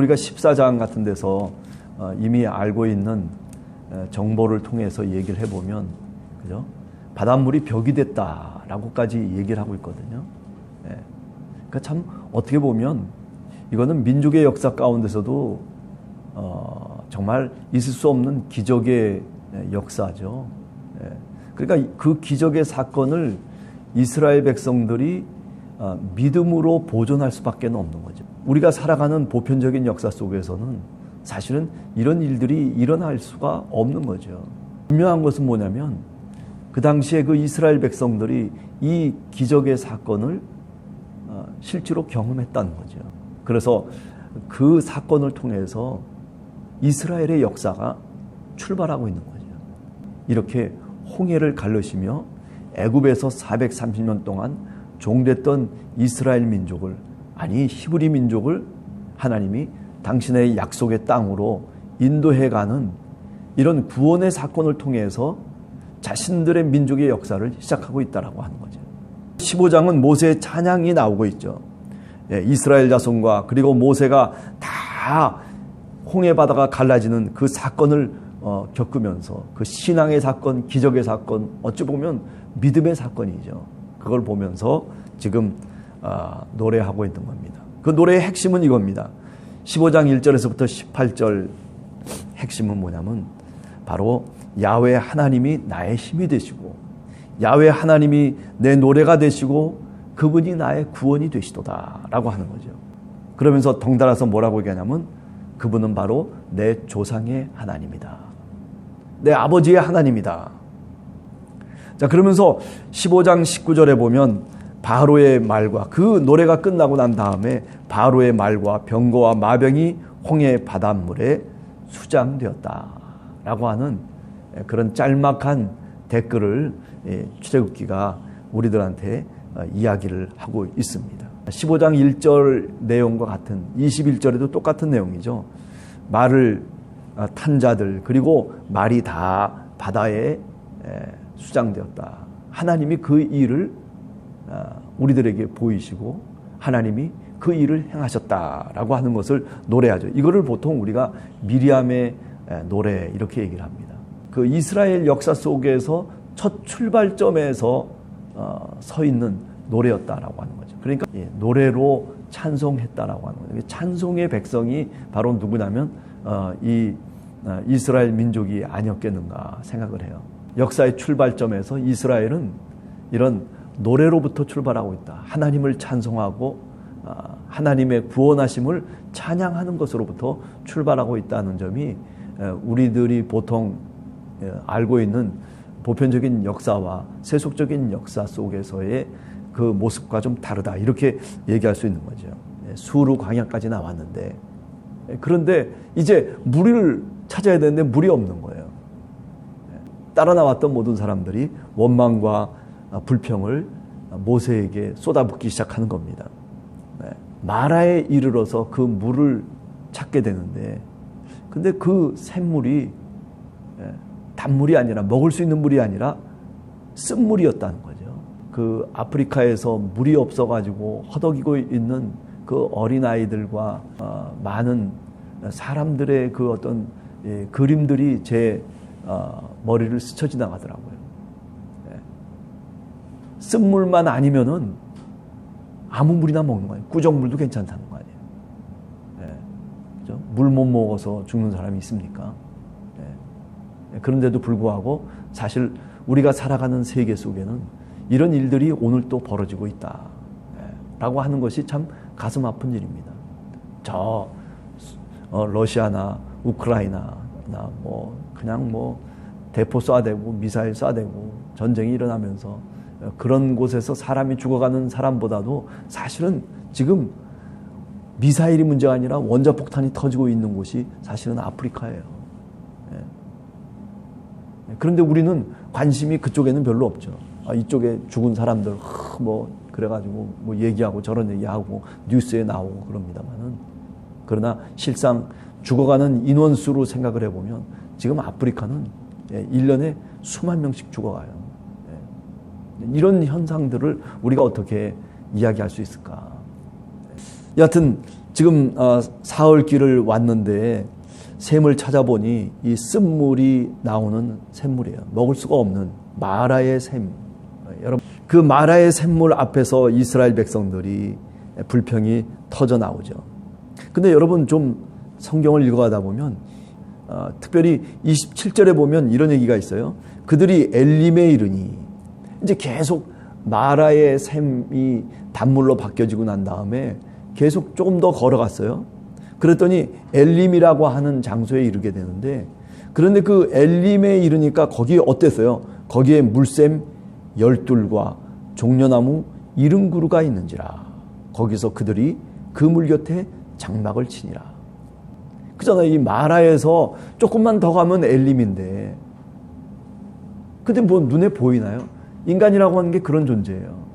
우리가 14장 같은 데서 이미 알고 있는 정보를 통해서 얘기를 해보면, 그죠? 바닷물이 벽이 됐다라고까지 얘기를 하고 있거든요. 그러니까 참 어떻게 보면 이거는 민족의 역사 가운데서도 정말 있을 수 없는 기적의 역사죠. 그러니까 그 기적의 사건을 이스라엘 백성들이 믿음으로 보존할 수밖에 없는 거죠. 우리가 살아가는 보편적인 역사 속에서는 사실은 이런 일들이 일어날 수가 없는 거죠. 분명한 것은 뭐냐면 그 당시에 그 이스라엘 백성들이 이 기적의 사건을 실제로 경험했다는 거죠. 그래서 그 사건을 통해서 이스라엘의 역사가 출발하고 있는 거죠. 이렇게 홍해를 갈르시며 애굽에서 430년 동안 종됐던 이스라엘 민족을, 아니 히브리 민족을 하나님이 당신의 약속의 땅으로 인도해가는 이런 구원의 사건을 통해서 자신들의 민족의 역사를 시작하고 있다라고 하는 거죠. 15장은 모세의 찬양이 나오고 있죠. 이스라엘 자손과 그리고 모세가 다 홍해 바다가 갈라지는 그 사건을 겪으면서 그 신앙의 사건, 기적의 사건, 어찌 보면 믿음의 사건이죠. 그걸 보면서 지금 노래하고 있는 겁니다. 그 노래의 핵심은 이겁니다. 15장 1절에서부터 18절 핵심은 뭐냐면 바로 야훼 하나님이 나의 힘이 되시고 야훼 하나님이 내 노래가 되시고 그분이 나의 구원이 되시도다 라고 하는 거죠. 그러면서 덩달아서 뭐라고 얘기하냐면 그분은 바로 내 조상의 하나님이다. 내 아버지의 하나님이다. 자, 그러면서 15장 19절에 보면 바로의 말과 그 노래가 끝나고 난 다음에 바로의 말과 병거와 마병이 홍해 바닷물에 수장되었다라고 하는 그런 짤막한 댓글을 출애굽기가 우리들한테 이야기를 하고 있습니다. 15장 1절 내용과 같은 21절에도 똑같은 내용이죠. 말을 탄 자들 그리고 말이 다 바다에 수장되었다. 하나님이 그 일을 우리들에게 보이시고 하나님이 그 일을 행하셨다라고 하는 것을 노래하죠. 이거를 보통 우리가 미리암의 노래 이렇게 얘기를 합니다. 그 이스라엘 역사 속에서 첫 출발점에서 서 있는 노래였다라고 하는 거죠. 그러니까 노래로 찬송했다라고 하는 거죠. 찬송의 백성이 바로 누구냐면 이 이스라엘 민족이 아니었겠는가 생각을 해요. 역사의 출발점에서 이스라엘은 이런 노래로부터 출발하고 있다. 하나님을 찬송하고 하나님의 구원하심을 찬양하는 것으로부터 출발하고 있다는 점이 우리들이 보통 알고 있는 보편적인 역사와 세속적인 역사 속에서의 그 모습과 좀 다르다. 이렇게 얘기할 수 있는 거죠. 수르 광야까지 나왔는데 그런데 이제 물을 찾아야 되는데 물이 없는 거예요. 따라 나왔던 모든 사람들이 원망과 불평을 모세에게 쏟아붓기 시작하는 겁니다. 마라에 이르러서 그 물을 찾게 되는데 근데 그 샘물이 단물이 아니라 먹을 수 있는 물이 아니라 쓴물이었다는 거죠. 그 아프리카에서 물이 없어가지고 허덕이고 있는 그 어린아이들과 많은 사람들의 그 어떤 그림들이 제 머리를 스쳐 지나가더라고요. 쓴물만 아니면은 아무 물이나 먹는 거예요. 꾸정물도 괜찮다는 거 아니에요. 물 못 먹어서 죽는 사람이 있습니까? 그런데도 불구하고 사실 우리가 살아가는 세계 속에는 이런 일들이 오늘 또 벌어지고 있다. 라고 하는 것이 참 가슴 아픈 일입니다. 러시아나 우크라이나나 그냥 대포 쏴대고 미사일 쏴대고 전쟁이 일어나면서 그런 곳에서 사람이 죽어가는 사람보다도 사실은 지금 미사일이 문제가 아니라 원자폭탄이 터지고 있는 곳이 사실은 아프리카예요. 그런데 우리는 관심이 그쪽에는 별로 없죠. 이쪽에 죽은 사람들 그래가지고 얘기하고 저런 얘기하고 뉴스에 나오고 그럽니다만은 그러나 실상 죽어가는 인원수로 생각을 해보면 지금 아프리카는 1년에 수만 명씩 죽어가요. 이런 현상들을 우리가 어떻게 이야기할 수 있을까? 여하튼 지금 사흘길을 왔는데 샘을 찾아보니 이 쓴물이 나오는 샘물이에요. 먹을 수가 없는 마라의 샘. 여러분, 그 마라의 샘물 앞에서 이스라엘 백성들이 불평이 터져 나오죠. 근데 여러분 좀 성경을 읽어가다 보면 특별히 27절에 보면 이런 얘기가 있어요. 그들이 엘림에 이르니, 이제 계속 마라의 샘이 단물로 바뀌어지고 난 다음에 계속 조금 더 걸어갔어요. 그랬더니 엘림이라고 하는 장소에 이르게 되는데, 그런데 그 엘림에 이르니까 거기 어땠어요? 거기에 물샘 12과 종려나무 70그루가 있는지라. 거기서 그들이 그 물 곁에 장막을 치니라. 그잖아요. 이 마라에서 조금만 더 가면 엘림인데, 근데 뭐 눈에 보이나요? 인간이라고 하는 게 그런 존재예요.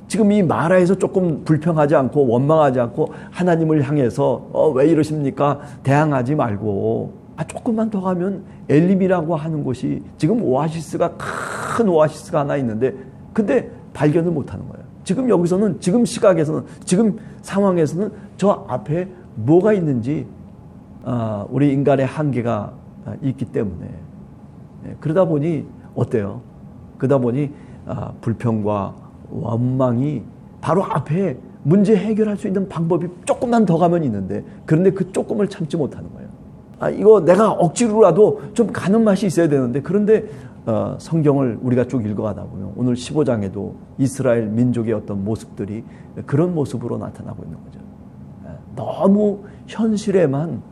지금 이 마라에서 조금 불평하지 않고 원망하지 않고 하나님을 향해서 왜 이러십니까? 대항하지 말고 조금만 더 가면 엘림이라고 하는 곳이, 지금 오아시스가, 큰 오아시스가 하나 있는데, 근데 발견을 못하는 거예요. 지금 여기서는, 지금 시각에서는, 지금 상황에서는 저 앞에 뭐가 있는지 우리 인간의 한계가 있기 때문에, 그러다 보니 어때요? 그러다 보니 불평과 원망이 바로 앞에 문제 해결할 수 있는 방법이 조금만 더 가면 있는데, 그런데 그 조금을 참지 못하는 거예요. 이거 내가 억지로라도 좀 가는 맛이 있어야 되는데, 그런데 성경을 우리가 쭉 읽어가다 보면 오늘 15장에도 이스라엘 민족의 어떤 모습들이 그런 모습으로 나타나고 있는 거죠. 너무 현실에만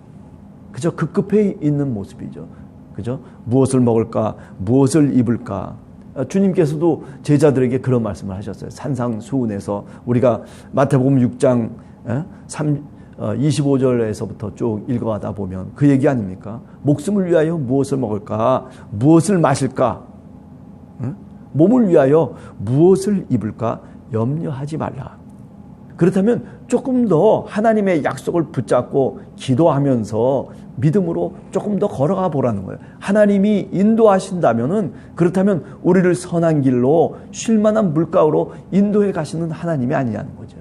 그저 급급해 있는 모습이죠. 그죠? 무엇을 먹을까? 무엇을 입을까? 주님께서도 제자들에게 그런 말씀을 하셨어요. 산상수훈에서 우리가 마태복음 6장 25절에서부터 쭉 읽어가다 보면 그 얘기 아닙니까? 목숨을 위하여 무엇을 먹을까? 무엇을 마실까? 몸을 위하여 무엇을 입을까? 염려하지 말라. 그렇다면 조금 더 하나님의 약속을 붙잡고 기도하면서 믿음으로 조금 더 걸어가 보라는 거예요. 하나님이 인도하신다면은, 그렇다면 우리를 선한 길로 쉴만한 물가로 인도해 가시는 하나님이 아니냐는 거죠.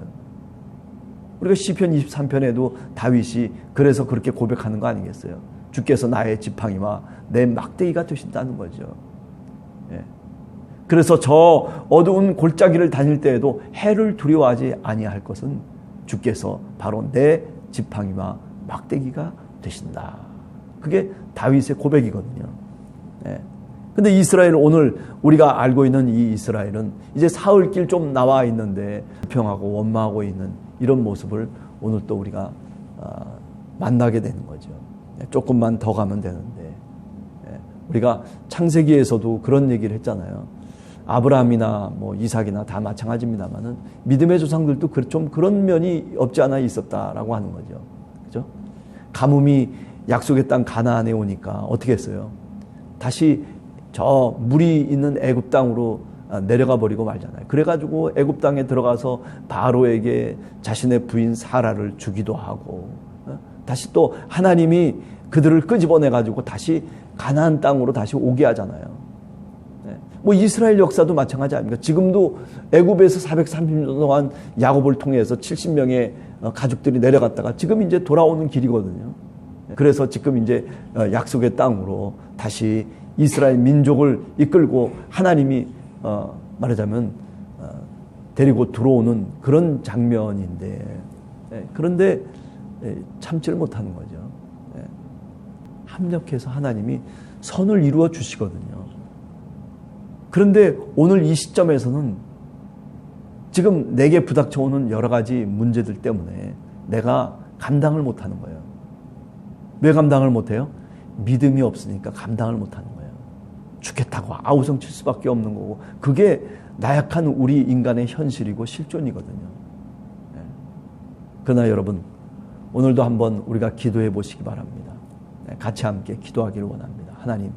우리가 시편 23편에도 다윗이 그래서 그렇게 고백하는 거 아니겠어요? 주께서 나의 지팡이와 내 막대기가 되신다는 거죠. 그래서 저 어두운 골짜기를 다닐 때에도 해를 두려워하지 아니할 것은 주께서 바로 내 지팡이와 막대기가 되신다. 그게 다윗의 고백이거든요. 근데 이스라엘, 오늘 우리가 알고 있는 이 이스라엘은 이제 사흘길 좀 나와 있는데 불평하고 원망하고 있는 이런 모습을 오늘 또 우리가 만나게 되는 거죠. 조금만 더 가면 되는데, 우리가 창세기에서도 그런 얘기를 했잖아요. 아브라함이나 뭐 이삭이나 다 마찬가지입니다만은 믿음의 조상들도 좀 그런 면이 없지 않아 있었다라고 하는 거죠. 그죠? 가뭄이 약속의 땅 가나안에 오니까 어떻게 했어요? 다시 저 물이 있는 애굽 땅으로 내려가 버리고 말잖아요. 그래가지고 애굽 땅에 들어가서 바로에게 자신의 부인 사라를 주기도 하고, 다시 또 하나님이 그들을 끄집어내가지고 다시 가나안 땅으로 다시 오게 하잖아요. 뭐 이스라엘 역사도 마찬가지 아닙니까? 지금도 애굽에서 430년 동안 야곱을 통해서 70명의 가족들이 내려갔다가 지금 이제 돌아오는 길이거든요. 그래서 지금 이제 약속의 땅으로 다시 이스라엘 민족을 이끌고 하나님이 말하자면 데리고 들어오는 그런 장면인데, 그런데 참지를 못하는 거죠. 합력해서 하나님이 선을 이루어 주시거든요. 그런데 오늘 이 시점에서는 지금 내게 부닥쳐오는 여러 가지 문제들 때문에 내가 감당을 못하는 거예요. 왜 감당을 못해요? 믿음이 없으니까 감당을 못하는 거예요. 죽겠다고 아우성 칠 수밖에 없는 거고, 그게 나약한 우리 인간의 현실이고 실존이거든요. 그러나 여러분, 오늘도 한번 우리가 기도해 보시기 바랍니다. 같이 함께 기도하기를 원합니다. 하나님,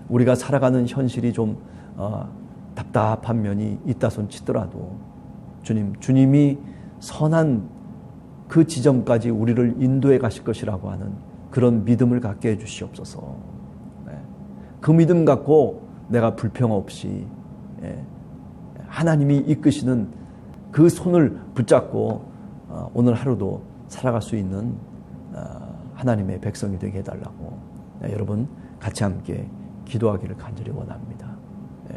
우리가 살아가는 현실이 좀 답답한 면이 있다 손 치더라도 주님이 선한 그 지점까지 우리를 인도해 가실 것이라고 하는 그런 믿음을 갖게 해 주시옵소서. 그 믿음 갖고 내가 불평 없이 하나님이 이끄시는 그 손을 붙잡고 오늘 하루도 살아갈 수 있는 하나님의 백성이 되게 해달라고 여러분 같이 함께 기도하기를 간절히 원합니다.